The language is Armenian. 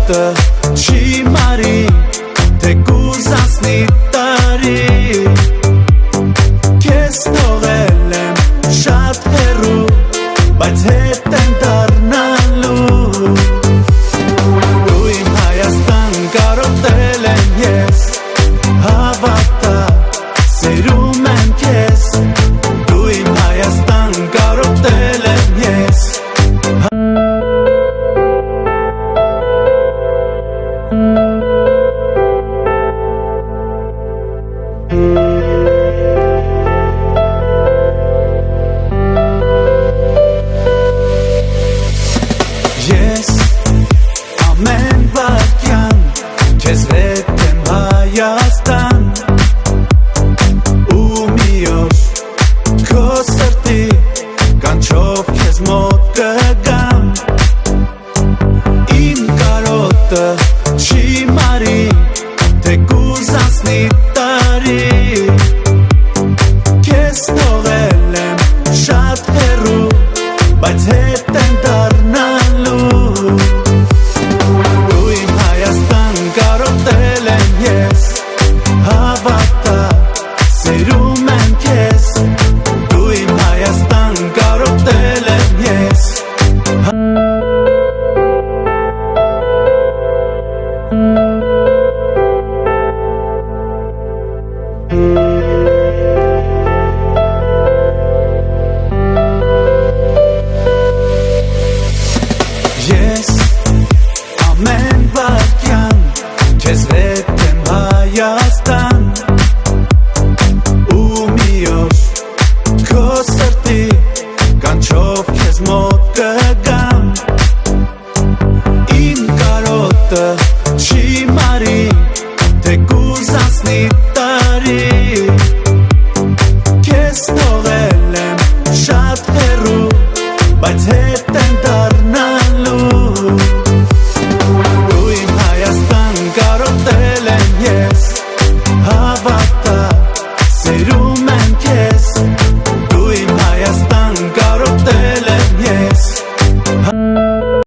կարոտը չի մարի, թե կուզացնի տարի, քեզ թողել եմ շատ հեռու, բայց հետ եմ դառնալու, դու իմ Հայաստան կարոտել եմ ես, հավատա սիրում եմ քեզ, դու իմ Հայաստան կարոտել եմ ես. Ես ամեն վայրկյան քեզ հետ եմ Հայաստան, ու մի օր քո սրտի կանչով քեզ մոտ կգամ, իմ կարոտը չի մարի, թե կուզացնի տարի, քեզ թողել եմ շատ հեռու, բայց հետ եմ դառնալու, դու իմ Հայաստան կարոտել եմ ես, հավատա սիրում եմ քեզ, դու իմ Հայաստան կարոտել եմ ես. Ես ամեն վայրկյան քեզ հետ եմ Հայաստան, ու մի օր քո սրտի կանչով քեզ մոտ կգամ, իմ կարոտը չի մարի, թե կուզացնի տարի, քեզ թողել եմ շատ հեռու, բայց հետ եմ դառնալու, դու իմ Հայաստան կարոտել եմ ես, հավատա սիրում եմ քեզ, դու իմ Հայաստան կարոտել եմ ես.